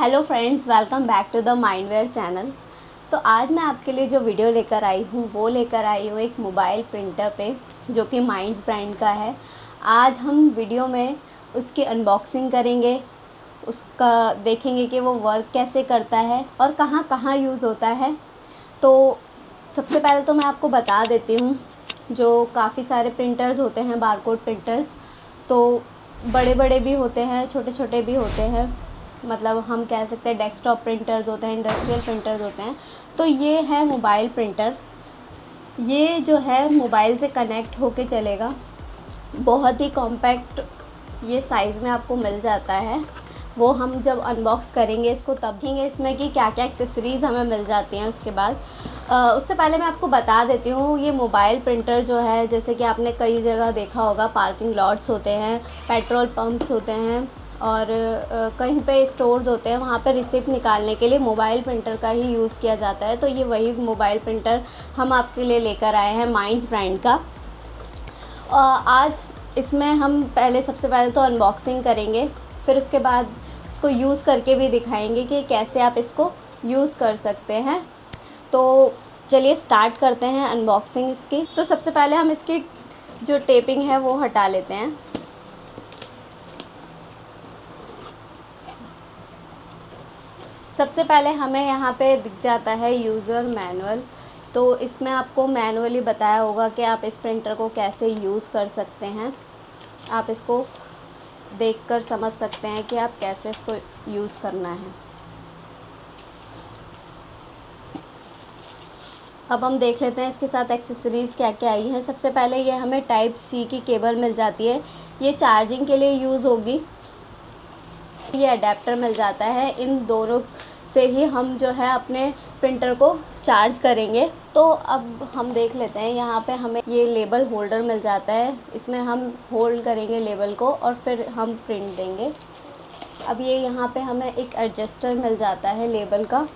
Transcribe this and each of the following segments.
Hello friends, welcome back to the Mindware channel. तो आज मैं आपके लिए जो वीडियो लेकर आई हूँ वो लेकर आई हूँ एक मोबाइल प्रिंटर पे जो कि माइंड्स ब्रांड का है। आज हम वीडियो में उसकी अनबॉक्सिंग करेंगे, उसका देखेंगे कि वो वर्क कैसे करता है और कहाँ कहाँ यूज़ होता है। तो सबसे पहले तो मैं आपको बता देती हूँ, जो काफ़ी सारे प्रिंटर्स होते हैं, बारकोड प्रिंटर्स, तो बड़े बड़े भी होते हैं, छोटे छोटे भी होते हैं। मतलब हम कह सकते हैं डेस्कटॉप प्रिंटर्स होते हैं, इंडस्ट्रियल प्रिंटर्स होते हैं। तो ये है मोबाइल प्रिंटर। ये जो है मोबाइल से कनेक्ट होके चलेगा। बहुत ही कॉम्पैक्ट ये साइज़ में आपको मिल जाता है। वो हम जब अनबॉक्स करेंगे इसको तब देखेंगे इसमें कि क्या क्या एक्सेसरीज़ हमें मिल जाती हैं। उसके बाद उससे पहले मैं आपको बता देती हूँ, ये मोबाइल प्रिंटर जो है, जैसे कि आपने कई जगह देखा होगा, पार्किंग लॉट्स होते हैं, पेट्रोल पंप्स होते हैं और कहीं पे स्टोर्स होते हैं, वहाँ पे रिसिप्ट निकालने के लिए मोबाइल प्रिंटर का ही यूज़ किया जाता है। तो ये वही मोबाइल प्रिंटर हम आपके लिए लेकर आए हैं माइंड्स ब्रांड का। आज इसमें हम सबसे पहले तो अनबॉक्सिंग करेंगे, फिर उसके बाद इसको यूज़ करके भी दिखाएंगे कि कैसे आप इसको यूज़ कर सकते हैं। तो चलिए स्टार्ट करते हैं अनबॉक्सिंग इसकी। तो सबसे पहले हम इसकी जो टेपिंग है वो हटा लेते हैं। सबसे पहले हमें यहाँ पे दिख जाता है यूज़र मैनुअल। तो इसमें आपको मैनुअली बताया होगा कि आप इस प्रिंटर को कैसे यूज़ कर सकते हैं। आप इसको देखकर समझ सकते हैं कि आप कैसे इसको यूज़ करना है। अब हम देख लेते हैं इसके साथ एक्सेसरीज़ क्या क्या आई हैं। सबसे पहले ये हमें टाइप सी की केबल मिल जाती है, ये चार्जिंग के लिए यूज़ होगी। ये अडेप्टर मिल जाता है, इन दोनों से ही हम जो है अपने प्रिंटर को चार्ज करेंगे। तो अब हम देख लेते हैं, यहाँ पे हमें ये लेबल होल्डर मिल जाता है, इसमें हम होल्ड करेंगे लेबल को और फिर हम प्रिंट देंगे। अब ये यहाँ पे हमें एक एडजस्टर मिल जाता है लेबल का,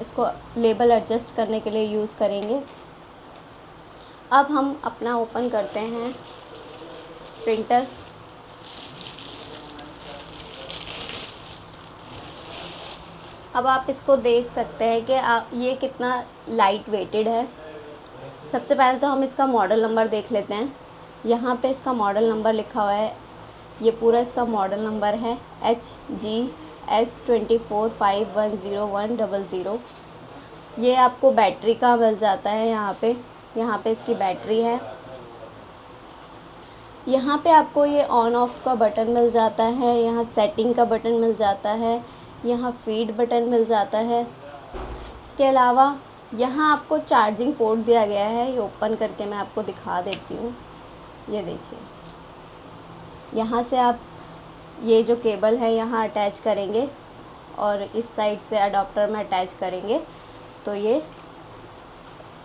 इसको लेबल एडजस्ट करने के लिए यूज़ करेंगे। अब हम अपना ओपन करते हैं प्रिंटर। अब आप इसको देख सकते हैं कि ये कितना लाइट वेटेड है। सबसे पहले तो हम इसका मॉडल नंबर देख लेते हैं। यहाँ पे इसका मॉडल नंबर लिखा हुआ है, ये पूरा इसका मॉडल नंबर है HGS24510100। ये आपको बैटरी का मिल जाता है, यहाँ पे इसकी बैटरी है। यहाँ पे आपको ये ऑन ऑफ का बटन मिल जाता है, यहाँ सेटिंग का बटन मिल जाता है, यहाँ फीड बटन मिल जाता है। इसके अलावा यहाँ आपको चार्जिंग पोर्ट दिया गया है, ये ओपन करके मैं आपको दिखा देती हूँ। ये देखिए, यहाँ से आप ये जो केबल है यहाँ अटैच करेंगे और इस साइड से अडॉप्टर में अटैच करेंगे तो ये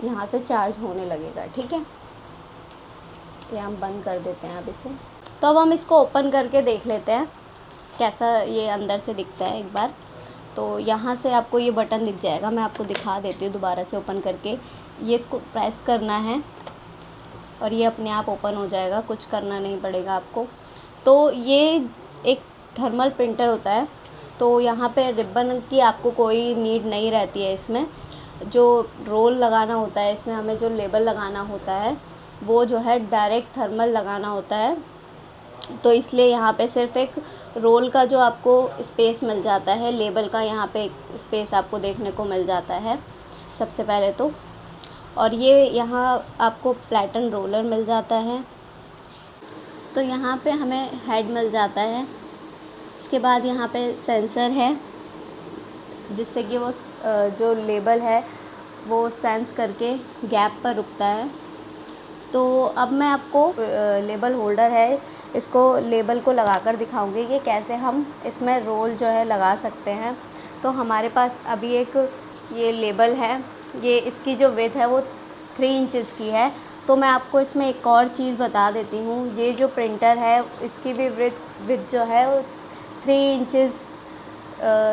यहाँ से चार्ज होने लगेगा। ठीक है, ये हम बंद कर देते हैं अब इसे। तो अब हम इसको ओपन करके देख लेते हैं कैसा ये अंदर से दिखता है एक बार। तो यहाँ से आपको ये बटन दिख जाएगा, मैं आपको दिखा देती हूँ दोबारा से ओपन करके। ये इसको प्रेस करना है और ये अपने आप ओपन हो जाएगा, कुछ करना नहीं पड़ेगा आपको। तो ये एक थर्मल प्रिंटर होता है, तो यहाँ पे रिबन की आपको कोई नीड नहीं रहती है। इसमें जो रोल लगाना होता है, इसमें हमें जो लेबल लगाना होता है वो जो है डायरेक्ट थर्मल लगाना होता है। तो इसलिए यहाँ पे सिर्फ एक रोल का जो आपको स्पेस मिल जाता है, लेबल का यहाँ पे एक स्पेस आपको देखने को मिल जाता है सबसे पहले तो। और ये यहाँ आपको प्लैटन रोलर मिल जाता है। तो यहाँ पे हमें हेड मिल जाता है। इसके बाद यहाँ पे सेंसर है, जिससे कि वो जो लेबल है वो सेंस करके गैप पर रुकता है। तो अब मैं आपको लेबल होल्डर है, इसको लेबल को लगाकर दिखाऊंगी कि कैसे हम इसमें रोल जो है लगा सकते हैं। तो हमारे पास अभी एक ये लेबल है, ये इसकी जो विड्थ है वो 3 इंचज़ की है। तो मैं आपको इसमें एक और चीज़ बता देती हूँ, ये जो प्रिंटर है इसकी भी विड्थ जो है वो 3 इंचज़,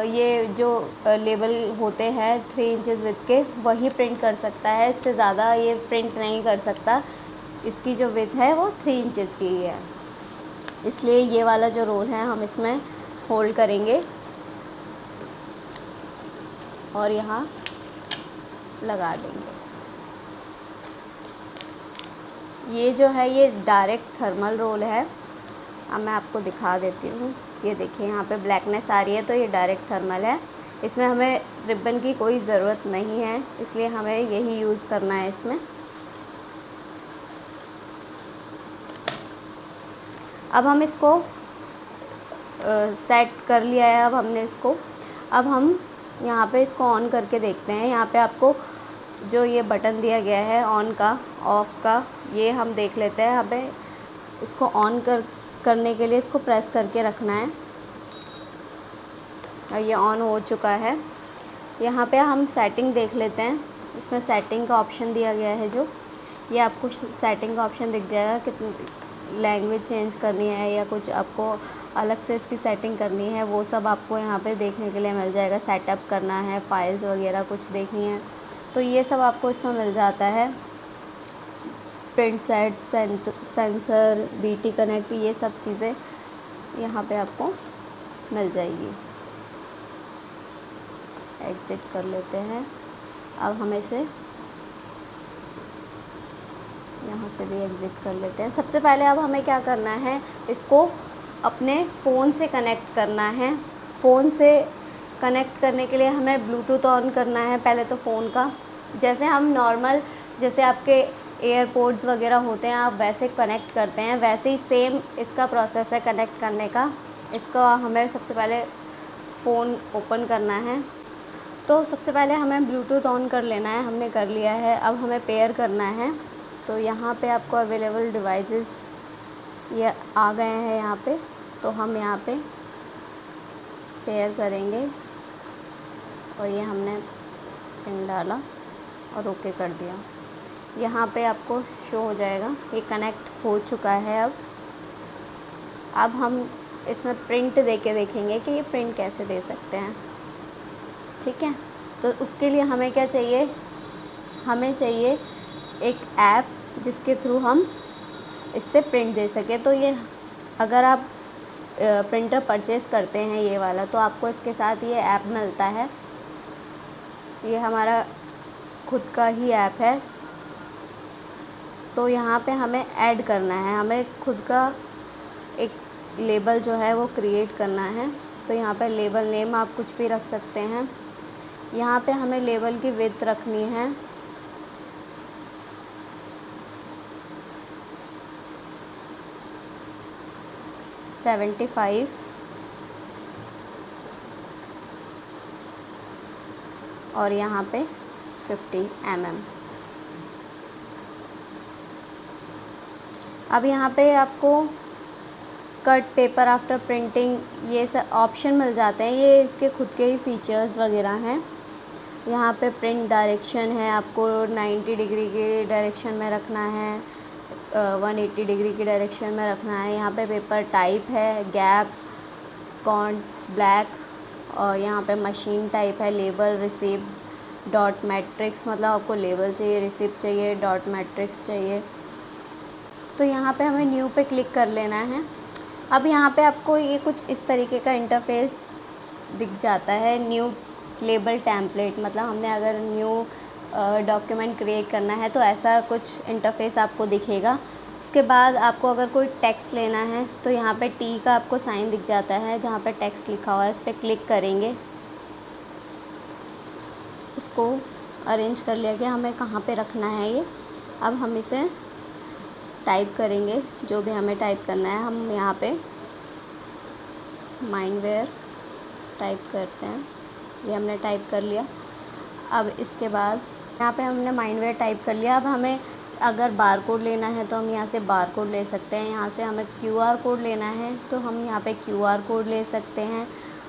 ये जो लेबल होते हैं 3 इंचज़ विड्थ के, वही प्रिंट कर सकता है, इससे ज़्यादा ये प्रिंट नहीं कर सकता। इसकी जो विड्थ है वो 3 इंचज़ की है, इसलिए ये वाला जो रोल है हम इसमें होल्ड करेंगे। और यहाँ लगा देंगे। ये जो है ये डायरेक्ट थर्मल रोल है। अब मैं आपको दिखा देती हूँ। ये देखिए यहाँ पे ब्लैकनेस आ रही है, तो ये डायरेक्ट थर्मल है। इसमें हमें रिबन की कोई ज़रूरत नहीं है, इसलिए हमें यही यूज़ करना है इसमें। अब हम इसको सेट कर लिया है। अब हमने इसको, अब हम यहाँ पे इसको ऑन करके देखते हैं। यहाँ पे आपको जो ये बटन दिया गया है ऑन का, ऑफ़ का, ये हम देख लेते हैं। यहाँ पे इसको ऑन करने के लिए इसको प्रेस करके रखना है और ये ऑन हो चुका है। यहाँ पे हम सेटिंग देख लेते हैं। इसमें सेटिंग का ऑप्शन दिया गया है, जो ये आपको सेटिंग का ऑप्शन दिख जाएगा। कितनी लैंग्वेज चेंज करनी है या कुछ आपको अलग से इसकी सेटिंग करनी है, वो सब आपको यहाँ पे देखने के लिए मिल जाएगा। सेटअप करना है, फाइल्स वगैरह कुछ देखनी है, तो ये सब आपको इसमें मिल जाता है। Print set, sensor, BT connect, ये सब चीज़ें यहाँ पे आपको मिल जाएगी। एग्ज़िट कर लेते हैं। अब हम इसे यहाँ से भी एग्ज़िट कर लेते हैं। सबसे पहले अब हमें क्या करना है, इसको अपने फ़ोन से कनेक्ट करना है। फ़ोन से कनेक्ट करने के लिए हमें ब्लूटूथ ऑन करना है पहले तो फ़ोन का। जैसे हम नॉर्मल, जैसे आपके एयरपोड्स वगैरह होते हैं, आप वैसे कनेक्ट करते हैं, वैसे ही सेम इसका प्रोसेस है कनेक्ट करने का। इसका हमें सबसे पहले फ़ोन ओपन करना है। तो सबसे पहले हमें ब्लूटूथ ऑन कर लेना है, हमने कर लिया है। अब हमें पेयर करना है, तो यहाँ पे आपको अवेलेबल डिवाइसेस ये आ गए हैं यहाँ पे। तो हम यहाँ पे पेयर करेंगे और ये हमने पिन डाला और ओके कर दिया। यहाँ पे आपको शो हो जाएगा ये कनेक्ट हो चुका है। अब हम इसमें प्रिंट दे के देखेंगे कि ये प्रिंट कैसे दे सकते हैं। ठीक है, तो उसके लिए हमें क्या चाहिए, हमें चाहिए एक ऐप जिसके थ्रू हम इससे प्रिंट दे सकें। तो ये अगर आप प्रिंटर परचेज़ करते हैं ये वाला, तो आपको इसके साथ ये ऐप मिलता है। ये हमारा खुद का ही ऐप है। तो यहाँ पे हमें ऐड करना है, हमें खुद का एक लेबल जो है वो क्रिएट करना है। तो यहाँ पे लेबल नेम आप कुछ भी रख सकते हैं। यहाँ पे हमें लेबल की विड्थ रखनी है 75 और यहाँ पे 50 mm। अब यहाँ पे आपको कट पेपर आफ्टर प्रिंटिंग ये सब ऑप्शन मिल जाते हैं। ये इसके खुद के ही फीचर्स वगैरह हैं। यहाँ पे प्रिंट डायरेक्शन है, आपको 90 डिग्री के डायरेक्शन में रखना है, 180 डिग्री की डायरेक्शन में रखना है। यहाँ पे पेपर टाइप है, गैप, कॉन्ट, ब्लैक, और यहाँ पे मशीन टाइप है, लेबल, रिसिप्ट, डॉट मैट्रिक्स, मतलब आपको लेबल चाहिए, रिसिप्ट चाहिए, डॉट मैट्रिक्स चाहिए। तो यहाँ पे हमें न्यू पे क्लिक कर लेना है। अब यहाँ पे आपको ये कुछ इस तरीके का इंटरफेस दिख जाता है, न्यू लेबल टेम्पलेट, मतलब हमने अगर न्यू डॉक्यूमेंट क्रिएट करना है तो ऐसा कुछ इंटरफेस आपको दिखेगा। उसके बाद आपको अगर कोई टेक्स्ट लेना है तो यहाँ पे टी का आपको साइन दिख जाता है, जहाँ पे टेक्स्ट लिखा हुआ है उस पर क्लिक करेंगे। इसको अरेंज कर लिया कि हमें कहाँ पे रखना है ये। अब हम इसे टाइप करेंगे, जो भी हमें टाइप करना है। हम यहाँ पे माइंडवेयर टाइप करते हैं, ये हमने टाइप कर लिया। अब इसके बाद यहाँ पे हमने माइंडवेयर टाइप कर लिया। अब हमें अगर बार कोड लेना है तो हम यहाँ से बार कोड ले सकते हैं। यहाँ से हमें QR कोड लेना है तो हम यहाँ पे QR कोड ले सकते हैं।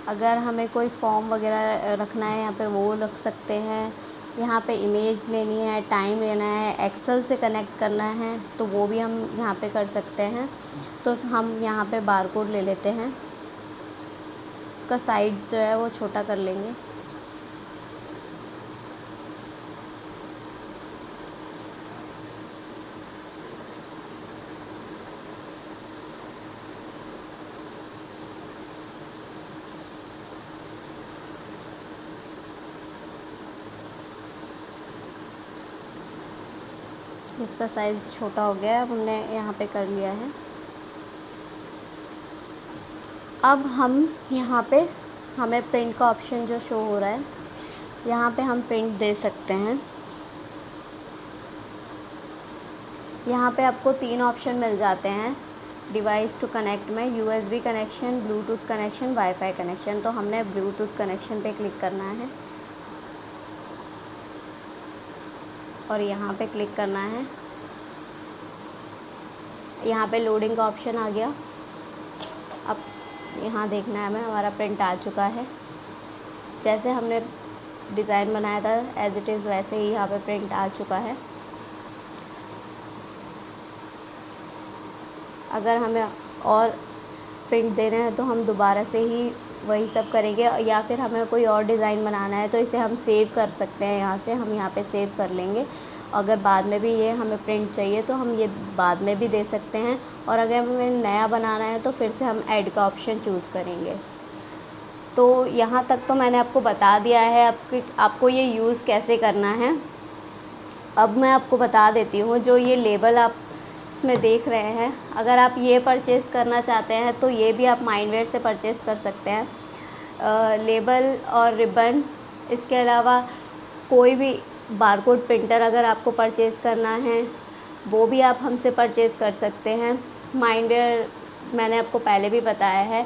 अगर हमें कोई फॉर्म वगैरह रखना है यहाँ पे वो रख सकते हैं। यहाँ पे इमेज लेनी है, टाइम लेना है, एक्सेल से कनेक्ट करना है तो वो भी हम यहाँ पे कर सकते हैं। तो हम यहाँ पे बार कोड ले लेते हैं, इसका साइज़ जो है वो छोटा कर लेंगे। इसका साइज़ छोटा हो गया है, अब हमने यहाँ पे कर लिया है। अब हम यहाँ पे हमें प्रिंट का ऑप्शन जो शो हो रहा है, यहाँ पे हम प्रिंट दे सकते हैं। यहाँ पे आपको 3 ऑप्शन मिल जाते हैं डिवाइस टू कनेक्ट में, USB connection, Bluetooth connection, wifi connection. तो हमने ब्लूटूथ कनेक्शन पे क्लिक करना है और यहाँ पे क्लिक करना है। यहाँ पे लोडिंग का ऑप्शन आ गया। अब यहाँ देखना है हमें, हमारा प्रिंट आ चुका है। जैसे हमने डिज़ाइन बनाया था एज़ इट इज़ वैसे ही यहाँ पे प्रिंट आ चुका है। अगर हमें और प्रिंट देना है तो हम दोबारा से ही वही सब करेंगे, या फिर हमें कोई और डिज़ाइन बनाना है तो इसे हम सेव कर सकते हैं। यहाँ से हम यहाँ पे सेव कर लेंगे। अगर बाद में भी ये हमें प्रिंट चाहिए तो हम ये बाद में भी दे सकते हैं, और अगर हमें नया बनाना है तो फिर से हम ऐड का ऑप्शन चूज़ करेंगे। तो यहाँ तक तो मैंने आपको बता दिया है आपको ये यूज़ कैसे करना है। अब मैं आपको बता देती हूँ, जो ये लेबल आप इसमें देख रहे हैं, अगर आप ये परचेज़ करना चाहते हैं तो ये भी आप माइंडवेयर से परचेज़ कर सकते हैं। लेबल और रिबन, इसके अलावा कोई भी बारकोड प्रिंटर अगर आपको परचेज़ करना है वो भी आप हमसे परचेज़ कर सकते हैं। माइंडवेयर मैंने आपको पहले भी बताया है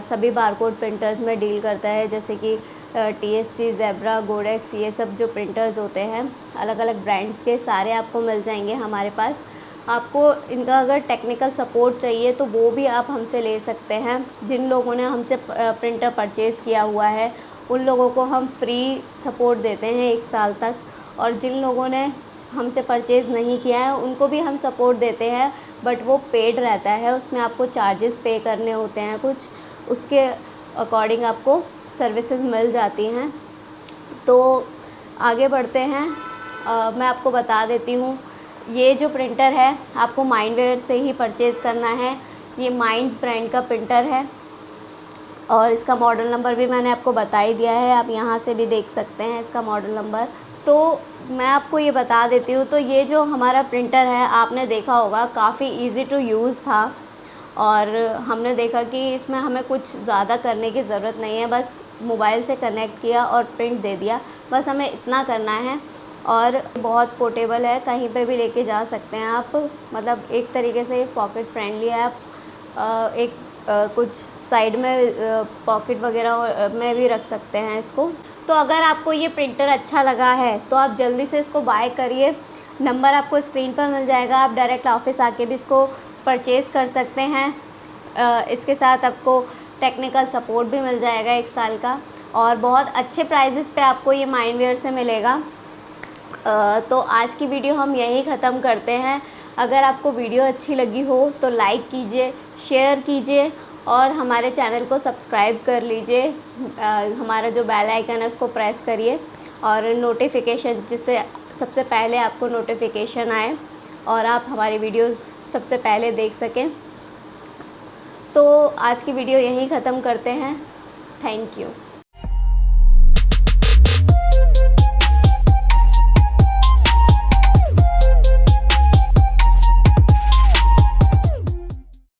सभी बारकोड प्रिंटर्स में डील करता है, जैसे कि TSC, ज़ेब्रा, गोडेक्स, ये सब जो प्रिंटर्स होते हैं अलग अलग ब्रांड्स के, सारे आपको मिल जाएंगे हमारे पास। आपको इनका अगर टेक्निकल सपोर्ट चाहिए तो वो भी आप हमसे ले सकते हैं। जिन लोगों ने हमसे प्रिंटर परचेज़ किया हुआ है उन लोगों को हम फ्री सपोर्ट देते हैं 1 साल तक, और जिन लोगों ने हमसे परचेज़ नहीं किया है उनको भी हम सपोर्ट देते हैं, बट वो पेड रहता है, उसमें आपको चार्जेस पे करने होते हैं कुछ, उसके अकॉर्डिंग आपको सर्विसेज मिल जाती हैं। तो आगे बढ़ते हैं। मैं आपको बता देती हूँ, ये जो प्रिंटर है आपको माइंडवेयर से ही परचेज़ करना है। ये माइंड्स ब्रांड का प्रिंटर है और इसका मॉडल नंबर भी मैंने आपको बता ही दिया है, आप यहाँ से भी देख सकते हैं इसका मॉडल नंबर। तो मैं आपको ये बता देती हूँ, तो ये जो हमारा प्रिंटर है आपने देखा होगा काफ़ी इजी टू यूज़ था, और हमने देखा कि इसमें हमें कुछ ज़्यादा करने की ज़रूरत नहीं है, बस मोबाइल से कनेक्ट किया और प्रिंट दे दिया, बस हमें इतना करना है। और बहुत पोर्टेबल है, कहीं पे भी लेके जा सकते हैं आप, मतलब एक तरीके से पॉकेट फ्रेंडली है। आप कुछ साइड में पॉकेट वगैरह में भी रख सकते हैं इसको। तो अगर आपको ये प्रिंटर अच्छा लगा है तो आप जल्दी से इसको बाय करिए। नंबर आपको स्क्रीन पर मिल जाएगा, आप डायरेक्ट ऑफिस आके भी इसको परचेज़ कर सकते हैं। इसके साथ आपको टेक्निकल सपोर्ट भी मिल जाएगा 1 साल का, और बहुत अच्छे प्राइजेस पे आपको ये माइंडवेयर से मिलेगा। तो आज की वीडियो हम यहीं ख़त्म करते हैं। अगर आपको वीडियो अच्छी लगी हो तो लाइक कीजिए, शेयर कीजिए और हमारे चैनल को सब्सक्राइब कर लीजिए। हमारा जो बेल आइकन है उसको प्रेस करिए और नोटिफिकेशन, जिससे सबसे पहले आपको नोटिफिकेशन आए और आप हमारी वीडियोस सबसे पहले देख सकें। तो आज की वीडियो यहीं ख़त्म करते हैं। Thank you.